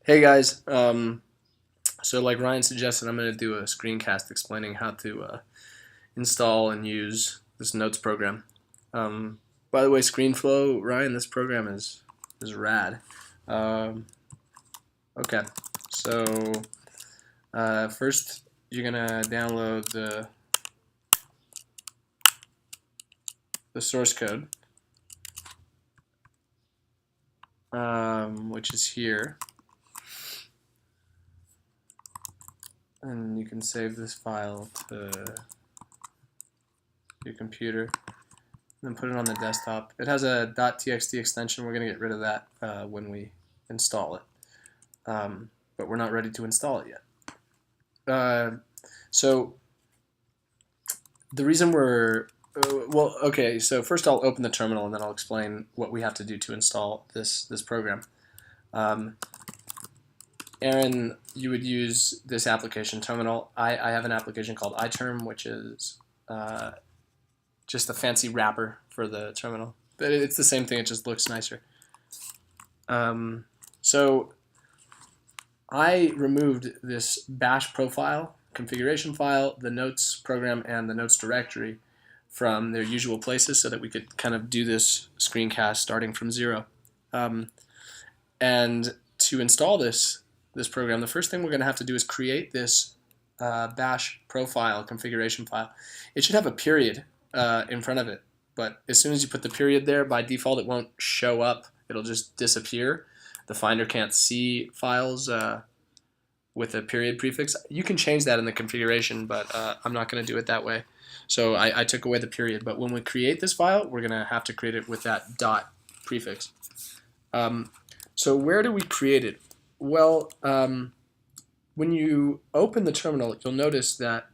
Hey guys, so like Ryan suggested, I'm going to do a screencast explaining how to install and use this Notes program. By the way, ScreenFlow, Ryan, this program is rad. Um, okay, so first you're gonna download the source code, which is here. And you can save this file to your computer and then put it on the desktop. It has a .txt extension. We're going to get rid of that when we install it. But we're not ready to install it yet. So the reason okay, so first I'll open the terminal and then I'll explain what we have to do to install this program. Aaron, you would use this application terminal. I have an application called iTerm, which is just a fancy wrapper for the terminal. But it's the same thing, it just looks nicer. So I removed this bash profile configuration file, the notes program, and the notes directory from their usual places so that we could kind of do this screencast starting from zero. And to install this program, the first thing we're going to have to do is create this bash profile configuration file. It should have a period in front of it, but as soon as you put the period there, by default it won't show up. It'll just disappear. The Finder can't see files with a period prefix. You can change that in the configuration, but I'm not going to do it that way. So I took away the period, but when we create this file, we're going to have to create it with that dot prefix. So where do we create it? Well, when you open the terminal, you'll notice that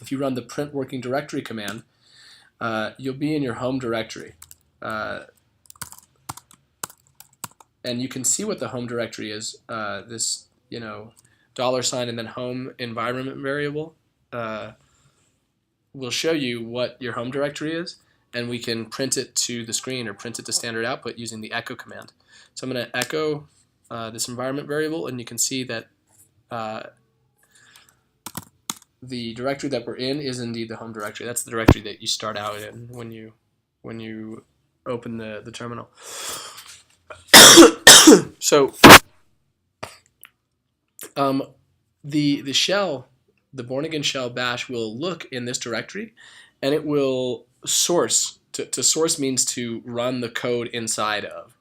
if you run the print working directory command, you'll be in your home directory. And you can see what the home directory is. This, $ and then home environment variable will show you what your home directory is, and we can print it to the screen or print it to standard output using the echo command. So I'm going to echo this environment variable, and you can see that the directory that we're in is indeed the home directory. That's the directory that you start out in when you open the terminal. So the shell, the Bourne-Again shell bash, will look in this directory, and it will source. To source means to run the code inside of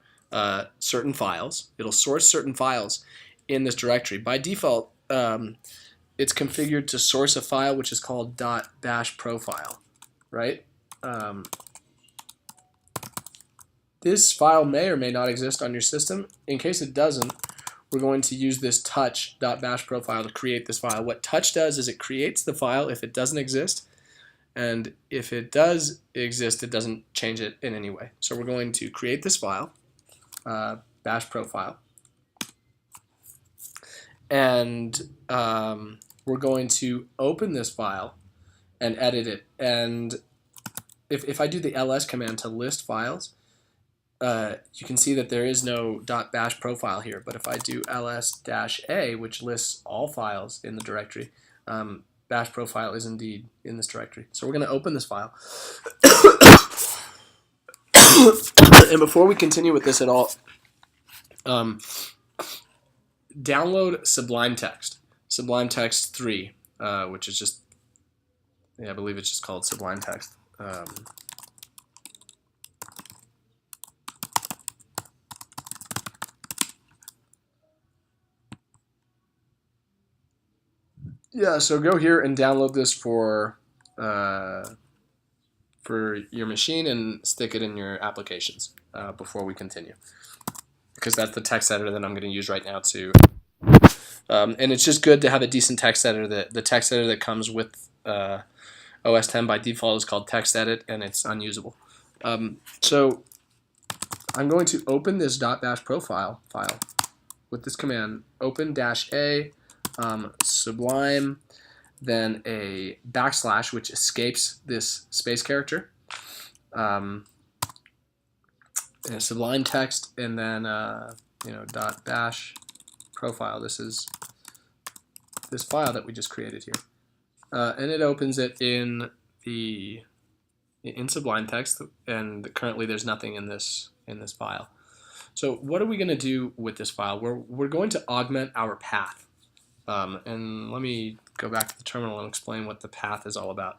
certain files. It'll source certain files in this directory. By default, it's configured to source a file which is called .bash profile, right? This file may or may not exist on your system. In case it doesn't, we're going to use this touch.bash profile to create this file. What touch does is it creates the file if it doesn't exist, and if it does exist, it doesn't change it in any way. So we're going to create this file, bash profile, and we're going to open this file and edit it. And if I do the ls command to list files, you can see that there is no .bash profile here, but if I do ls-a, which lists all files in the directory, bash profile is indeed in this directory. So we're going to open this file. And before we continue with this at all, download Sublime Text. Sublime Text 3, which is just, I believe it's just called Sublime Text. Yeah, so go here and download this for your machine and stick it in your applications before we continue, because that's the text editor that I'm going to use right now too. And it's just good to have a decent text editor. The text editor that comes with OS 10 by default is called TextEdit, and it's unusable. So I'm going to open this .bash profile file with this command, open-a Sublime, then a backslash, which escapes this space character, Sublime Text, and then .bash profile. This is this file that we just created here, and it opens it in Sublime Text, and currently there's nothing in this file. So what are we going to do with this file? We're going to augment our path. And let me go back to the terminal and explain what the path is all about.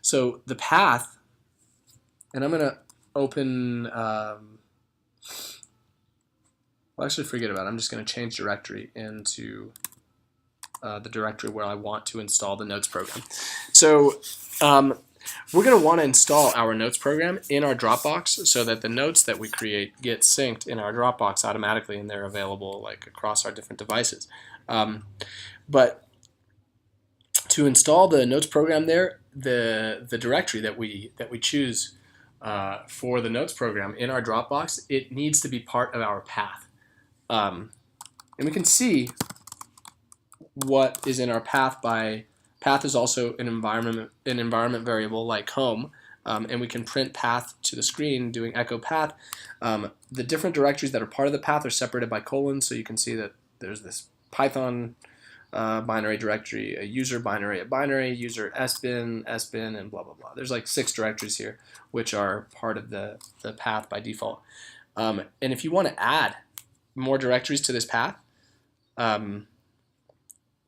So the path, and I'm going to open, well, actually forget about it. I'm just going to change directory into the directory where I want to install the Notes program. So we're going to want to install our Notes program in our Dropbox so that the notes that we create get synced in our Dropbox automatically, and they're available like across our different devices. But to install the Notes program there, the directory that we choose for the Notes program in our Dropbox, it needs to be part of our path. And we can see what is in our path by path is also an environment variable like home, and we can print path to the screen doing echo path. The different directories that are part of the path are separated by colons, so you can see that there's this Python binary directory, a user binary, a binary, user sbin, and blah, blah, blah. There's like 6 directories here, which are part of the path by default. And if you want to add more directories to this path,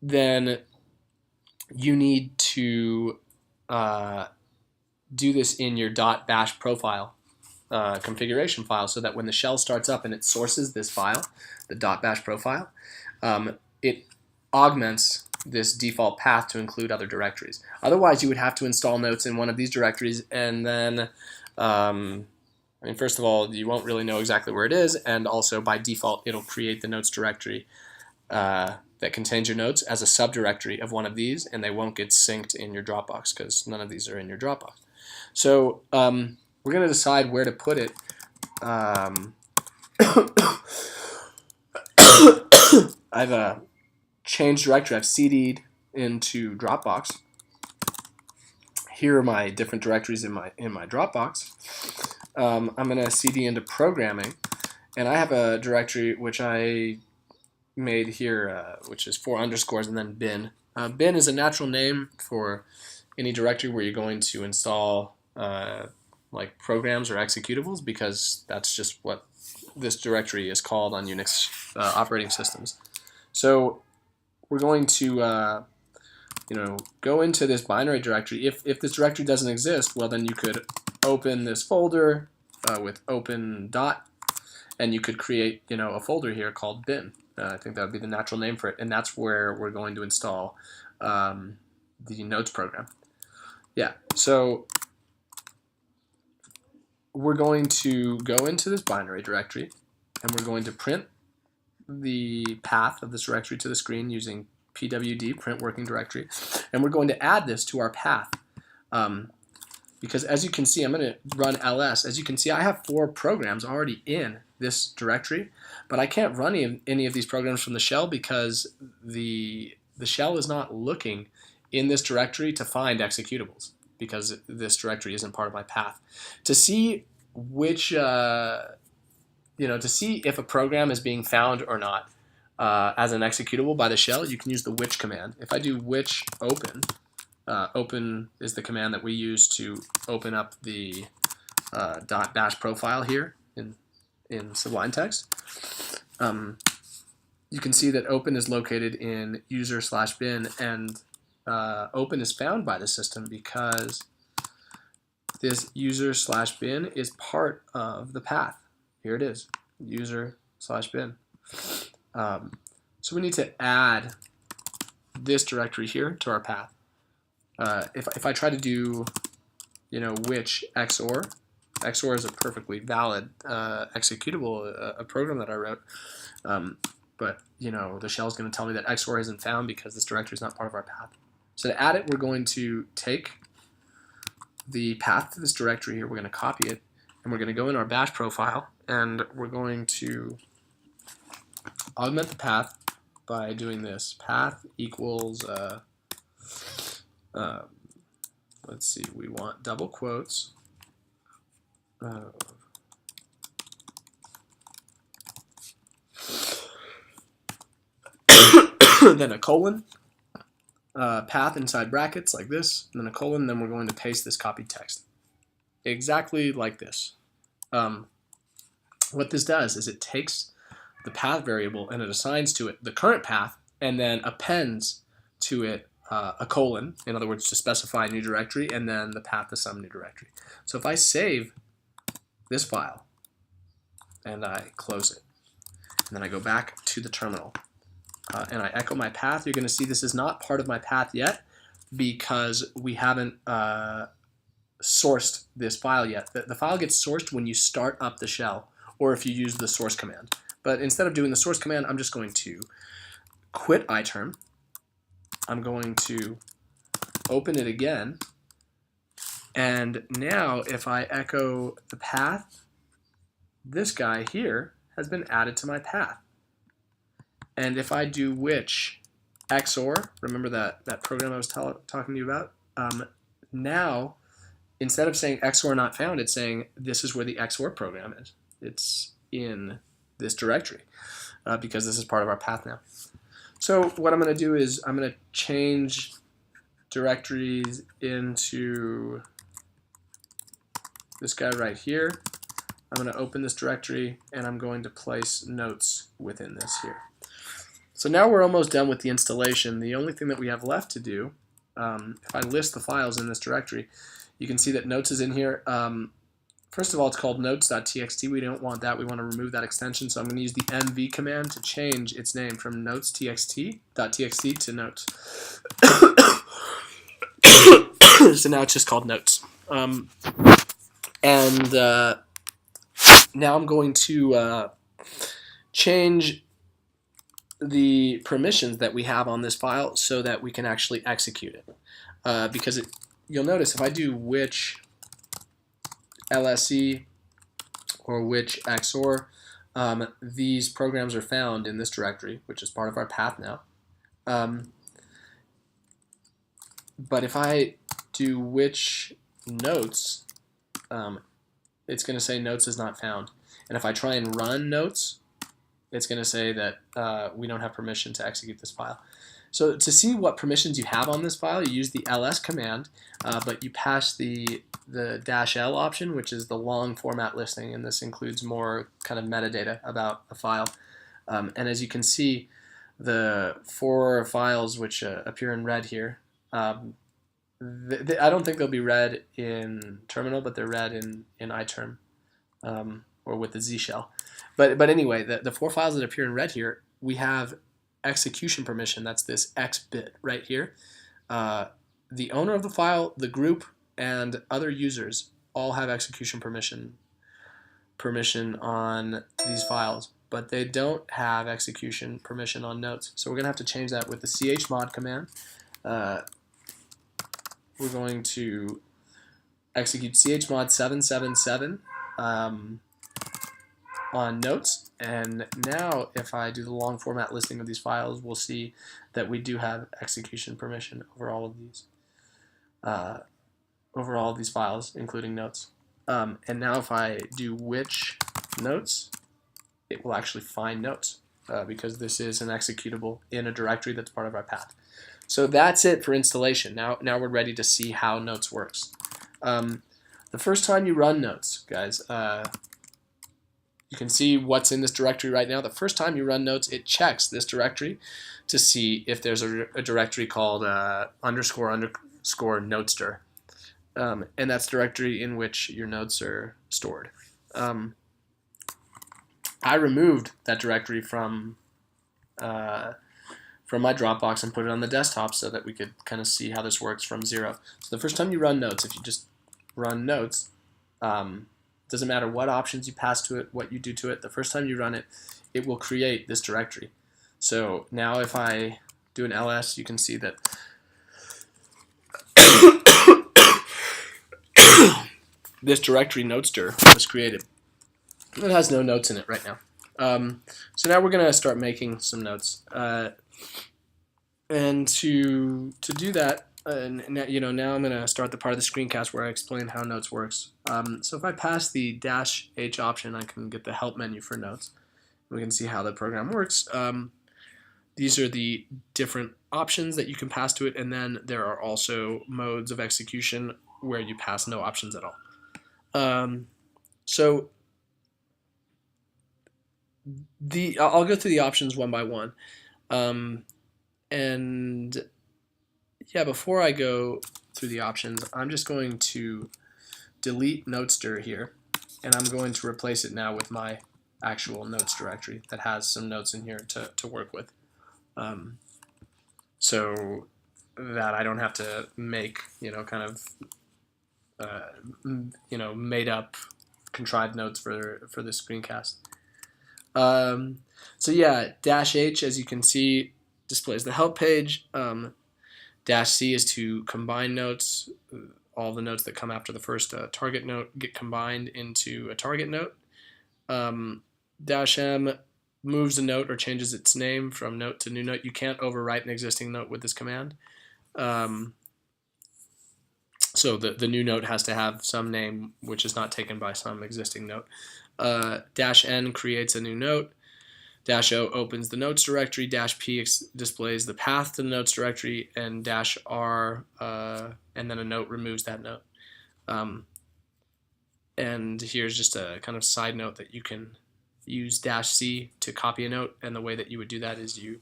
then you need to do this in your .bash profile configuration file, so that when the shell starts up and it sources this file, the .bash profile, it augments this default path to include other directories. Otherwise, you would have to install Notes in one of these directories, and then, I mean, first of all, you won't really know exactly where it is, and also by default, it'll create the Notes directory that contains your notes as a subdirectory of one of these, and they won't get synced in your Dropbox because none of these are in your Dropbox. So we're going to decide where to put it. I've changed directory. I've CD'd into Dropbox. Here are my different directories in my Dropbox. I'm going to CD into programming, and I have a directory which I made here, which is 4 underscores and then bin. Bin is a natural name for any directory where you're going to install like programs or executables, because that's just what this directory is called on Unix operating systems. So we're going to go into this binary directory. If this directory doesn't exist, well, then you could open this folder with open dot, and you could create a folder here called bin. I think that would be the natural name for it, and that's where we're going to install the Notes program. Yeah, so we're going to go into this binary directory, and we're going to print the path of this directory to the screen using pwd, print working directory, and we're going to add this to our path. Because as you can see, I'm going to run ls. As you can see, I have 4 programs already in this directory, but I can't run any of these programs from the shell because the shell is not looking in this directory to find executables, because this directory isn't part of my path. To see which, to see if a program is being found or not as an executable by the shell, you can use the which command. If I do which open, open is the command that we use to open up the .bash profile here in Sublime Text. You can see that open is located in user/bin, and open is found by the system because this user/bin is part of the path. Here it is, user/bin. So we need to add this directory here to our path. If I try to do, which XOR is a perfectly valid executable, a program that I wrote, but the shell is going to tell me that XOR isn't found because this directory is not part of our path. So to add it, we're going to take the path to this directory here, we're going to copy it, and we're going to go in our bash profile, and we're going to augment the path by doing this. Path equals, let's see, we want double quotes. then a colon, path inside brackets like this, and then a colon, then we're going to paste this copied text. Exactly like this. What this does is it takes the path variable and it assigns to it the current path and then appends to it a colon, in other words, to specify a new directory, and then the path to some new directory. So if I save this file and I close it, and then I go back to the terminal, and I echo my path, you're going to see this is not part of my path yet because we haven't sourced this file yet. The file gets sourced when you start up the shell or if you use the source command. But instead of doing the source command, I'm just going to quit iterm. I'm going to open it again. And now if I echo the path, this guy here has been added to my path. And if I do which XOR, remember that program I was talking to you about? Now, instead of saying XOR not found, it's saying this is where the XOR program is. It's in this directory because this is part of our path now. So what I'm going to do is I'm going to change directories into this guy right here. I'm going to open this directory and I'm going to place notes within this here. So now we're almost done with the installation. The only thing that we have left to do, if I list the files in this directory, you can see that notes is in here. First of all, it's called notes.txt. We don't want that. We want to remove that extension. So I'm going to use the mv command to change its name from notes.txt to notes. So now it's just called notes. Now I'm going to change the permissions that we have on this file so that we can actually execute it. Because you'll notice if I do which LSE or which XOR, these programs are found in this directory, which is part of our path now. But if I do which notes, it's going to say notes is not found. And if I try and run notes, it's going to say that we don't have permission to execute this file. So to see what permissions you have on this file, you use the ls command, but you pass the -l option, which is the long format listing, and this includes more kind of metadata about a file. And as you can see, the 4 files which appear in red here, I don't think they'll be read in terminal, but they're read in iterm or with the Z shell. But anyway, the 4 files that appear in red here, we have execution permission. That's this X bit right here. The owner of the file, the group, and other users all have execution permission on these files, but they don't have execution permission on notes. So we're going to have to change that with the chmod command. We're going to execute chmod 777 on notes, and now if I do the long format listing of these files, we'll see that we do have execution permission over all of these files, including notes. And now if I do which notes, it will actually find notes because this is an executable in a directory that's part of our path. So that's it for installation. Now we're ready to see how notes works. The first time you run notes, guys, you can see what's in this directory right now. The first time you run notes, it checks this directory to see if there's a directory called __ notester. And that's the directory in which your notes are stored. I removed that directory from my Dropbox and put it on the desktop so that we could kind of see how this works from 0. So the first time you run notes, if you just run notes, doesn't matter what options you pass to it, what you do to it, the first time you run it, it will create this directory. So now if I do an ls, you can see that this directory notester was created. It has no notes in it right now. So now we're going to start making some notes. And to do that, now I'm going to start the part of the screencast where I explain how notes works. So if I pass the -h option, I can get the help menu for notes. We can see how the program works. these are the different options that you can pass to it, and then there are also modes of execution where you pass no options at all. So I'll go through the options one by one. And yeah, before I go through the options, I'm just going to delete Notester here, and I'm going to replace it now with my actual notes directory that has some notes in here to work with. So that I don't have to make, kind of, made up, contrived notes for the screencast. So yeah, -H, as you can see, displays the help page. -C is to combine notes. All the notes that come after the first target note get combined into a target note. -M moves a note or changes its name from note to new note. You can't overwrite an existing note with this command. So the new note has to have some name which is not taken by some existing note. -N creates a new note. -O opens the notes directory. -P displays the path to the notes directory, and -R and then a note removes that note. And here's just a kind of side note that you can use -C to copy a note, and the way that you would do that is you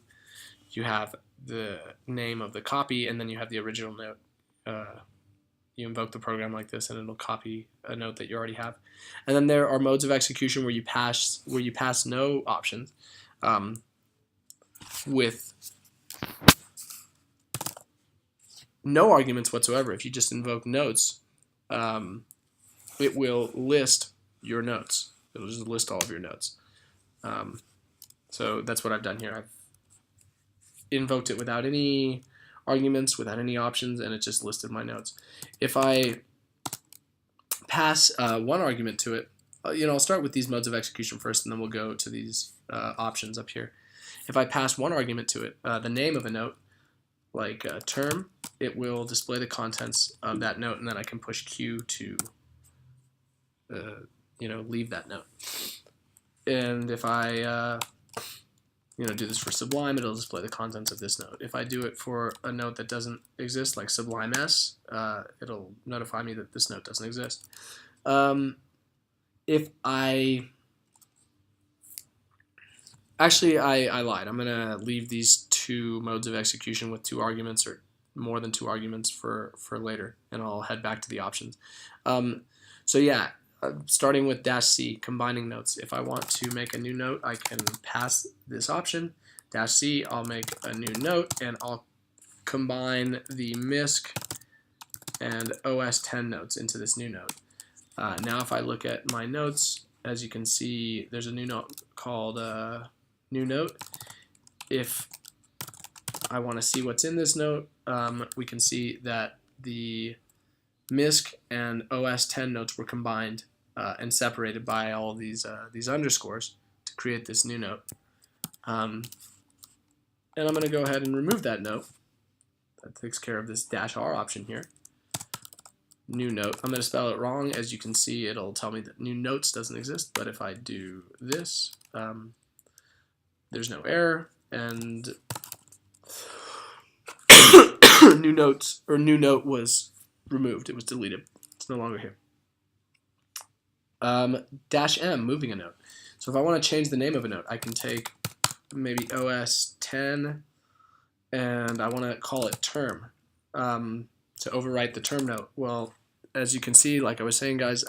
have the name of the copy, and then you have the original note. You invoke the program like this, and it'll copy a note that you already have. And then there are modes of execution where you pass no options, with no arguments whatsoever. If you just invoke notes, it will list your notes. It'll just list all of your notes. So that's what I've done here. I've invoked it without any arguments, without any options, and it just listed my notes. If I pass one argument to it, I'll start with these modes of execution first, and then we'll go to these options up here. If I pass one argument to it, the name of a note, like term, it will display the contents of that note, and then I can push Q to leave that note. And if I do this for Sublime, it'll display the contents of this note. If I do it for a note that doesn't exist, like Sublime S, it'll notify me that this note doesn't exist. If I lied. I'm gonna leave these two modes of execution with 2 arguments or more than 2 arguments for later, and I'll head back to the options. So yeah, starting with -C, combining notes. If I want to make a new note, I can pass this option. -C, I'll make a new note, and I'll combine the MISC and OS10 notes into this new note. Now if I look at my notes, as you can see, there's a new note called new note. If I want to see what's in this note, we can see that the MISC and OS10 notes were combined and separated by all these underscores to create this new note. And I'm going to go ahead and remove that note. That takes care of this -R option here. New note. I'm going to spell it wrong. As you can see, it'll tell me that new notes doesn't exist, but if I do this, there's no error, and new note was removed. It was deleted. It's no longer here. -M, moving a note. So if I want to change the name of a note, I can take maybe OS10 and I want to call it term to overwrite the term note. Well, as you can see, like I was saying, guys,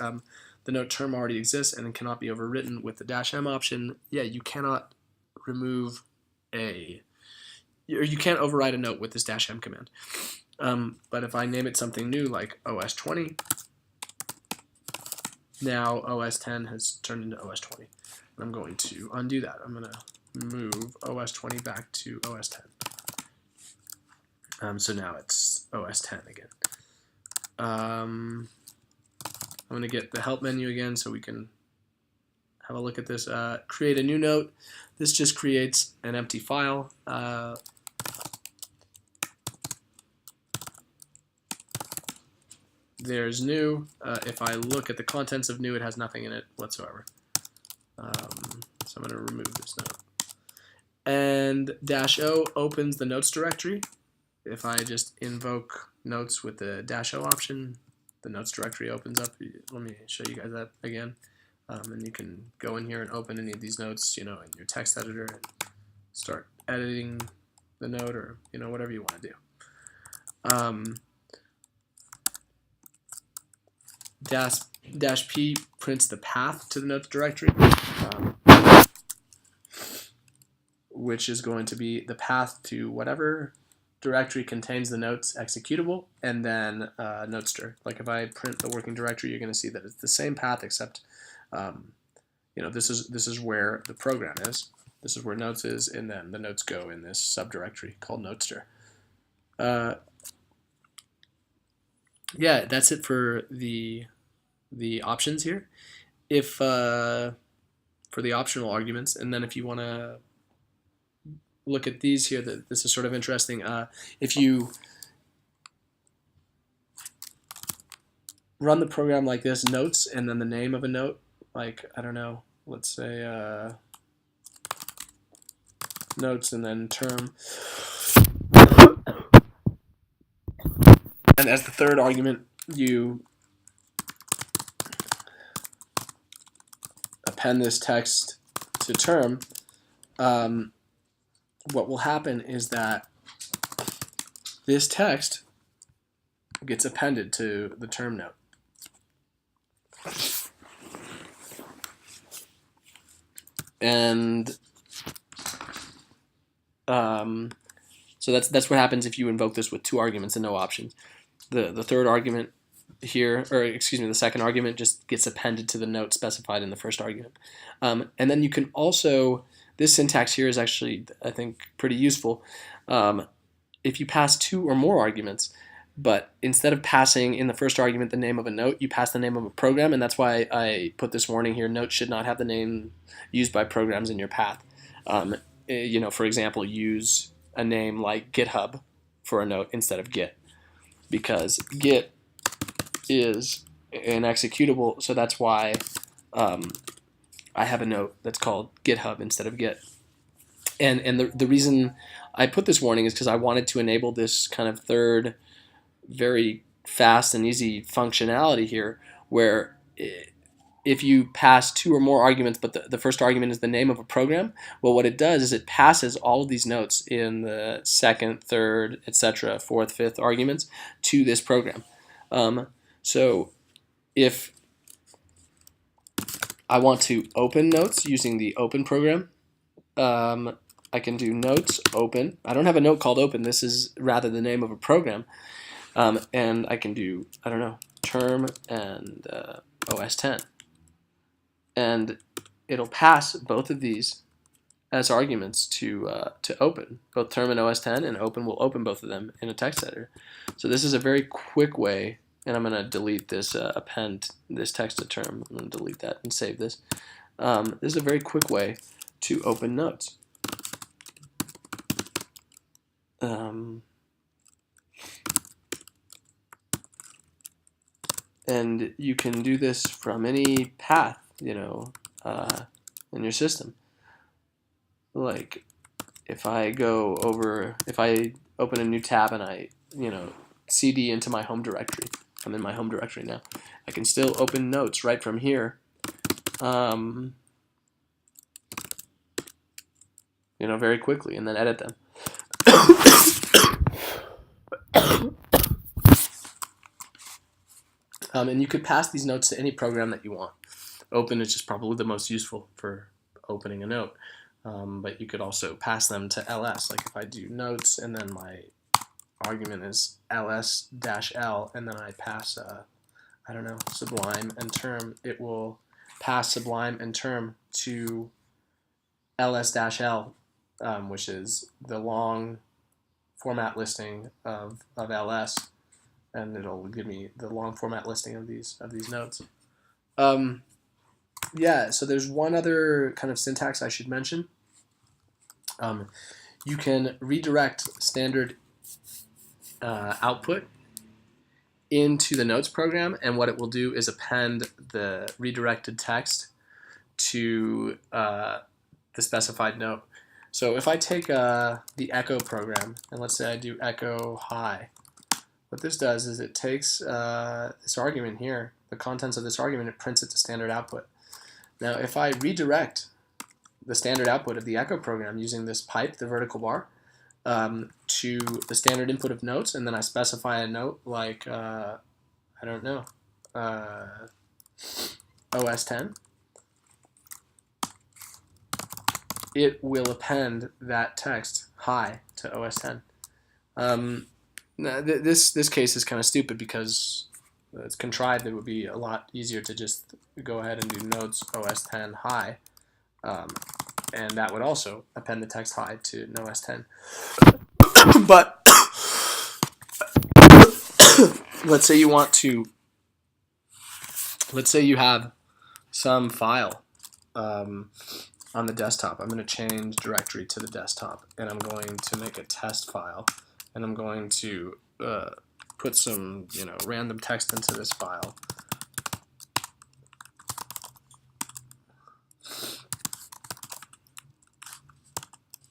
the note term already exists and it cannot be overwritten with the -M option. Yeah, you cannot remove you can't overwrite a note with this -M command. But if I name it something new like OS20, now OS10 has turned into OS20. And I'm going to undo that. I'm going to move OS20 back to OS10. So now it's OS10 again. I'm going to get the help menu again so we can have a look at this. Create a new note. This just creates an empty file. There's new. If I look at the contents of new, it has nothing in it whatsoever. So I'm going to remove this note. And -O opens the notes directory. If I just invoke notes with the -O option, the notes directory opens up. Let me show you guys that again. And you can go in here and open any of these notes, in your text editor and start editing the note, or whatever you want to do. -P prints the path to the notes directory, which is going to be the path to whatever directory contains the notes executable, and then notester. Like if I print the working directory, you're going to see that it's the same path, except this is where the program is. This is where notes is, and then the notes go in this subdirectory called notester. Yeah, that's it for the options here. If for the optional arguments, and then if you want to look at these here, this is sort of interesting. If you run the program like this, notes, and then the name of a note, like, I don't know, let's say notes and then term, and as the third argument you append this text to term, what will happen is that this text gets appended to the term note. And so that's what happens if you invoke this with two arguments and no options. The third argument here, or excuse me, the second argument just gets appended to the note specified in the first argument. And then you can also, this syntax here is actually, I think, pretty useful. If you pass two or more arguments, but instead of passing in the first argument the name of a note, you pass the name of a program, and that's why I put this warning here: notes should not have the name used by programs in your path. For example, use a name like GitHub for a note instead of Git, because Git is an executable, so that's why I have a note that's called GitHub instead of Git. And the reason I put this warning is because I wanted to enable this kind of third, very fast and easy functionality here, where if you pass two or more arguments, but the first argument is the name of a program, well, what it does is it passes all of these notes in the second, third, etc., fourth, fifth arguments to this program. So if I want to open notes using the open program, I can do notes open. I don't have a note called open. This is rather the name of a program. And I can do, I don't know, term and OS 10. And it'll pass both of these as arguments to open. Both term and OS 10, and open will open both of them in a text editor. So this is a very quick way, and I'm going to delete this, append this text to term. I'm going to delete that and save this. This is a very quick way to open notes. And you can do this from any path, in your system. Like if I open a new tab and I, CD into my home directory, I'm in my home directory now, I can still open notes right from here. Very quickly, and then edit them. And you could pass these notes to any program that you want. Open is just probably the most useful for opening a note. But you could also pass them to ls. Like if I do notes and then my argument is ls-l, and then I pass, I don't know, Sublime and term, it will pass Sublime and term to ls-l, which is the long format listing of ls, and it'll give me the long format listing of these notes. Yeah, so there's one other kind of syntax I should mention. You can redirect standard output into the notes program, and what it will do is append the redirected text to the specified note. So if I take the echo program, and let's say I do echo hi, what this does is it takes this argument here, the contents of this argument, it prints it to standard output. Now if I redirect the standard output of the echo program using this pipe, the vertical bar, to the standard input of notes, and then I specify a note like, I don't know, OS 10, it will append that text hi to OS 10. This case is kind of stupid because it's contrived. It would be a lot easier to just go ahead and do notes OS 10 hi, and that would also append the text hi to OS 10. But let's say you want to, let's say you have some file on the desktop. I'm going to change directory to the desktop, and I'm going to make a test file, and I'm going to put some random text into this file.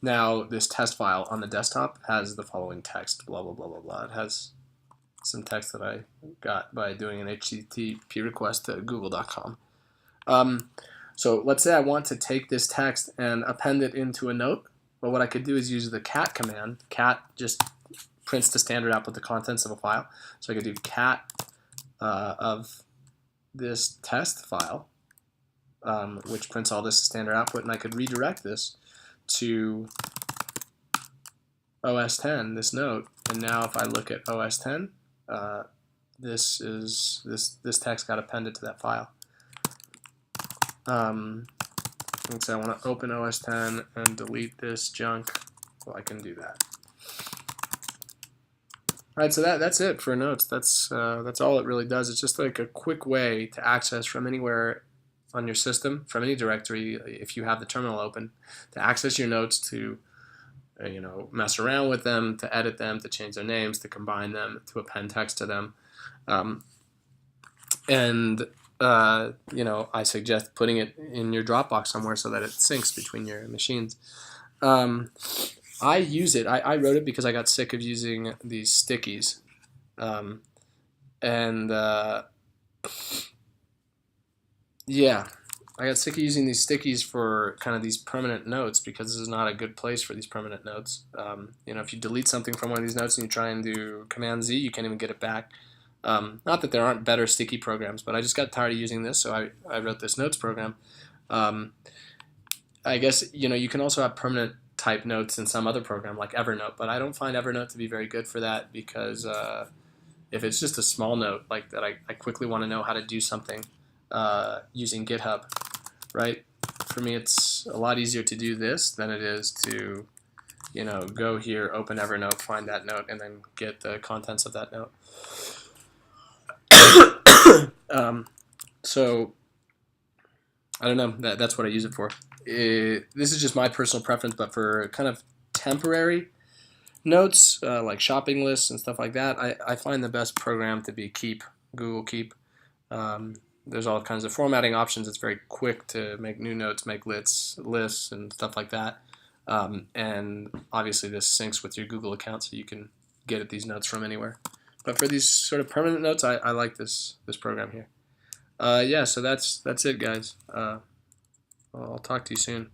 Now this test file on the desktop has the following text, blah blah blah blah blah. It has some text that I got by doing an HTTP request to google.com. So let's say I want to take this text and append it into a note. Well, what I could do is use the cat command. Cat just prints the standard output, the contents of a file. So I could do cat of this test file, which prints all this standard output, and I could redirect this to OS 10, this note, and now if I look at OS 10, this text got appended to that file. So I want to open OS 10 and delete this junk. Well, I can do that. All right, so that's it for notes. That's all it really does. It's just like a quick way to access from anywhere on your system, from any directory, if you have the terminal open, to access your notes, to mess around with them, to edit them, to change their names, to combine them, to append text to them, I suggest putting it in your Dropbox somewhere so that it syncs between your machines. I use it. I wrote it because I got sick of using these stickies, yeah, I got sick of using these stickies for kind of these permanent notes, because this is not a good place for these permanent notes. If you delete something from one of these notes and you try and do Command Z, you can't even get it back. Not that there aren't better sticky programs, but I just got tired of using this, so I wrote this notes program. I guess you can also have permanent type notes in some other program like Evernote, but I don't find Evernote to be very good for that, because if it's just a small note like that, I quickly want to know how to do something using GitHub, right? For me, it's a lot easier to do this than it is to go here, open Evernote, find that note, and then get the contents of that note. So I don't know, that's what I use it for. This is just my personal preference, but for kind of temporary notes, like shopping lists and stuff like that, I find the best program to be Keep, Google Keep. There's all kinds of formatting options. It's very quick to make new notes, make lists and stuff like that. And obviously this syncs with your Google account, so you can get at these notes from anywhere. But for these sort of permanent notes, I like this program here. Yeah, so that's it, guys. I'll talk to you soon.